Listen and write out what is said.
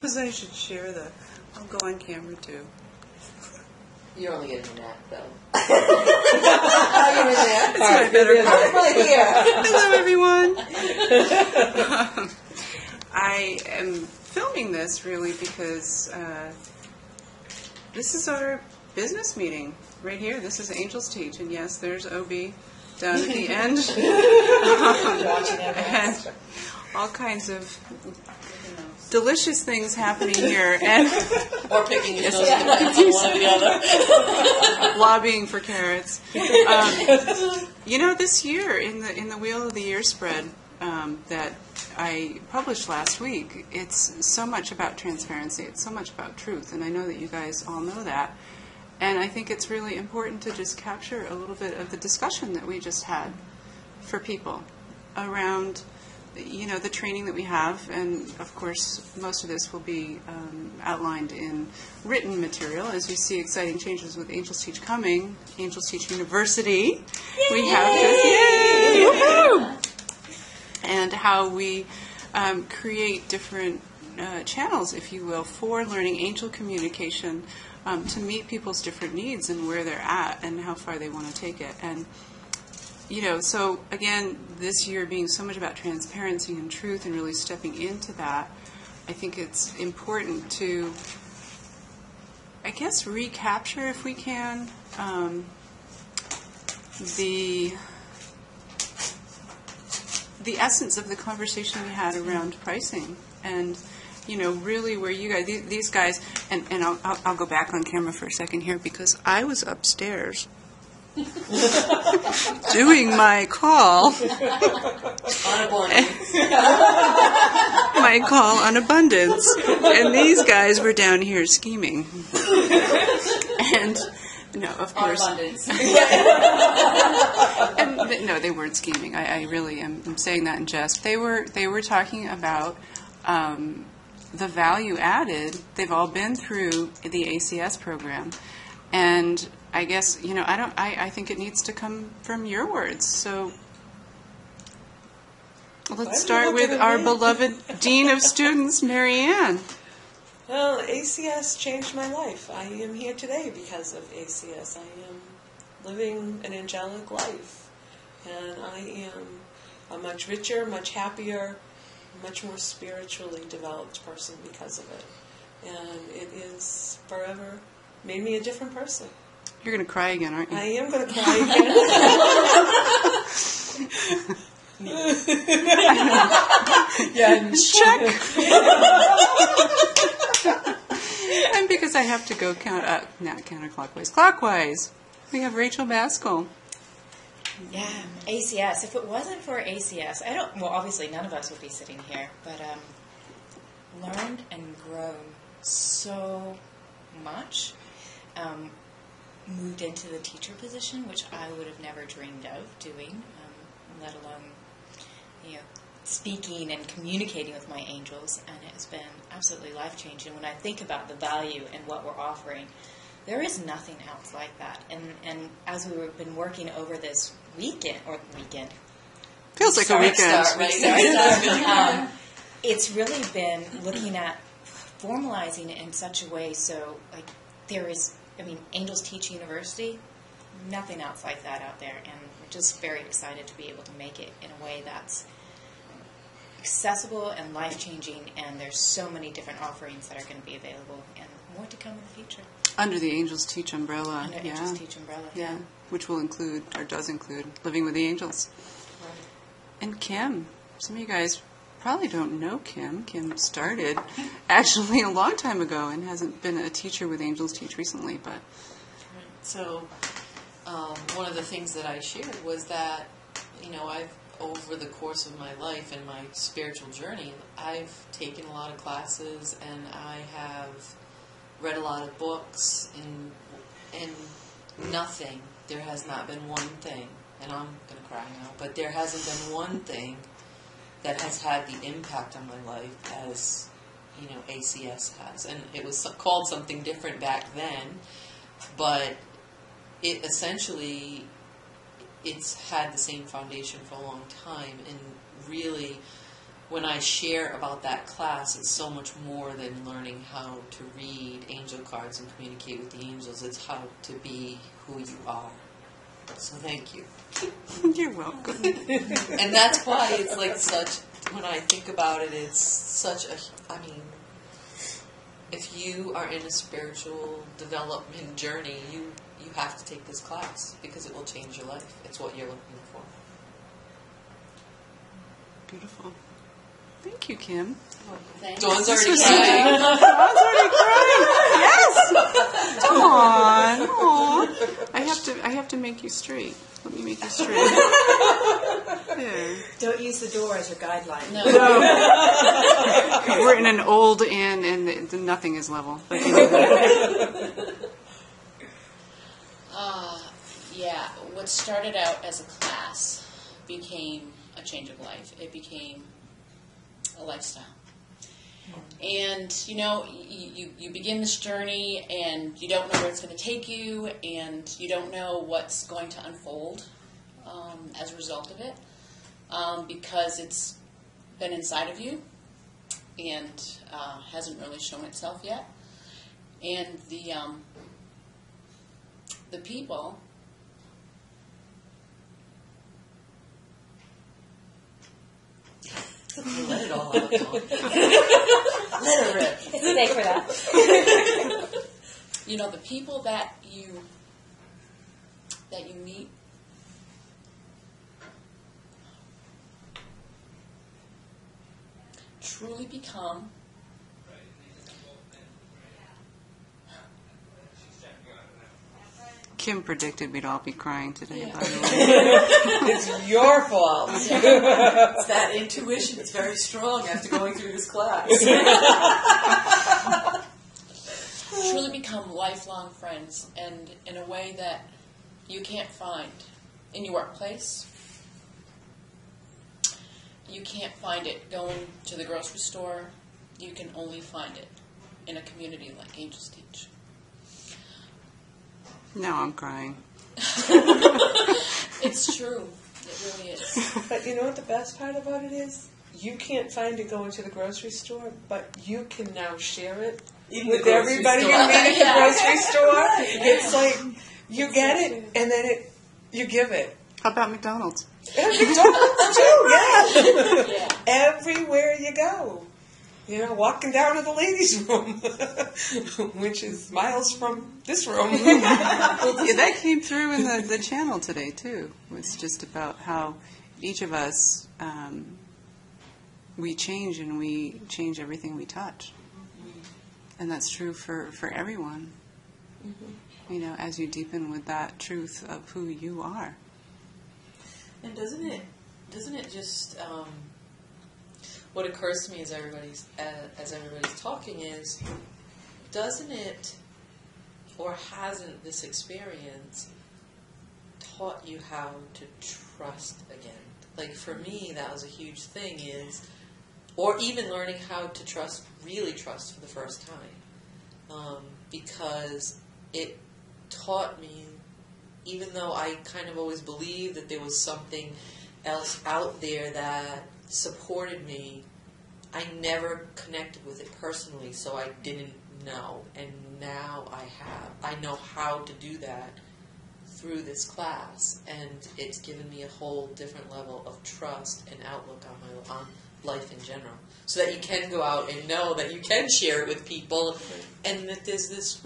Because I should share the. I'll go on camera too. You're only getting a nap, though. It's my better part. Really here. Hello, everyone. I am filming this really because this is our business meeting right here. This is AngelsTeach, and yes, there's OB down at the end, and all kinds of delicious things happening here, and Or picking your nose and one or the other. lobbying for carrots. This year in the Wheel of the Year spread that I published last week, it's so much about transparency. It's so much about truth, and I know that you guys all know that. And I think it's really important to just capture a little bit of the discussion that we just had for people around the training that we have, and of course most of this will be outlined in written material as we see exciting changes with AngelsTeach coming, AngelsTeach University. Yay! We have this, yay! Woohoo! And how we create different channels, if you will, for learning angel communication to meet people's different needs and where they're at and how far they want to take it. And so again, this year being so much about transparency and truth and really stepping into that, I think it's important to, recapture, if we can, the essence of the conversation we had around pricing. And, really where you guys, these guys, and I'll go back on camera for a second here because I was upstairs doing my call on abundance, and these guys were down here scheming. And no, of course, abundance. And no, they weren't scheming. I really am saying that in jest. They were talking about the value added. They've all been through the ACS program, and I guess, I think it needs to come from your words. So let's start with our beloved Dean of Students, Mary Ann. Well, ACS changed my life. I am here today because of ACS. I am living an angelic life. And I am a much richer, much happier, much more spiritually developed person because of it. And it is forever made me a different person. You're going to cry again, aren't you? I am going to cry again. Yeah, check. And because I have to go not counterclockwise, clockwise, we have Rachel Baskell. Yeah, ACS. If it wasn't for ACS, obviously none of us would be sitting here, but learned and grown so much. Moved into the teacher position, which I would have never dreamed of doing, let alone, speaking and communicating with my angels, and it has been absolutely life-changing. When I think about the value and what we're offering, there is nothing else like that. And as we've been working over this weekend, feels like a weekend. It's really been looking at formalizing it in such a way so, there is, AngelsTeach University, nothing else like that out there, and we're just very excited to be able to make it in a way that's accessible and life-changing, and there's so many different offerings that are going to be available, and more to come in the future. Under the AngelsTeach umbrella. Under AngelsTeach umbrella, yeah. Which will include, or does include, Living with the Angels. Right. And Kim, some of you guys probably don't know Kim. Kim started actually a long time ago and hasn't been a teacher with AngelsTeach recently, but. So, one of the things that I shared was that, over the course of my life and my spiritual journey, I've taken a lot of classes and I have read a lot of books and nothing, there has not been one thing, and I'm going to cry now, but there hasn't been one thing that has had the impact on my life as, ACS has. And it was called something different back then, but it essentially, it's had the same foundation for a long time, and really when I share about that class, it's so much more than learning how to read angel cards and communicate with the angels. It's how to be who you are. So thank you. You're welcome. And that's why it's like such, when I think about it, it's such a, I mean, if you are in a spiritual development journey, you have to take this class because it will change your life. It's what you're looking for. Beautiful. Thank you, Kim. Thanks. Dawn's already crying. Dawn's already crying. Yes. Dawn. Aw. I have to make you straight. Let me make you straight. There. Don't use the door as your guideline. No. We're in an old inn, and nothing is level. But Yeah, what started out as a class became a change of life. It became a lifestyle. And, you begin this journey, and you don't know where it's going to take you, and you don't know what's going to unfold as a result of it, because it's been inside of you and hasn't really shown itself yet. And the people... Let it all out. Dawn. Let her rip. It's a day for that. The people that you meet, truly become Kim predicted we'd all be crying today, Yeah. by the way. It's your fault. It's that intuition. It's very strong after going through this class. truly become lifelong friends, and in a way that you can't find in your workplace. You can't find it going to the grocery store. You can only find it in a community like AngelsTeach. Now I'm crying. It's true. It really is. But you know what the best part about it is? You can't find it going to the grocery store, but you can now share it Even with the grocery everybody you store. meet at the Yeah. grocery store. It's like you get it, and then you give it. How about McDonald's? And McDonald's too, yeah. Yeah. Everywhere you go. Walking down to the ladies' room, which is miles from this room. Yeah, that came through in the channel today, too. It's just about how each of us, we change, and we change everything we touch. And that's true for everyone. As you deepen with that truth of who you are. And doesn't it just what occurs to me as everybody's talking is, doesn't it, or hasn't this experience taught you how to trust again? Like for me, that was a huge thing, or even learning how to really trust for the first time, because it taught me, even though I kind of always believed that there was something else out there that supported me, I never connected with it personally, so I didn't know. And now I know how to do that through this class, and it's given me a whole different level of trust and outlook on life in general, so that you can go out and know that you can share it with people, and that there's this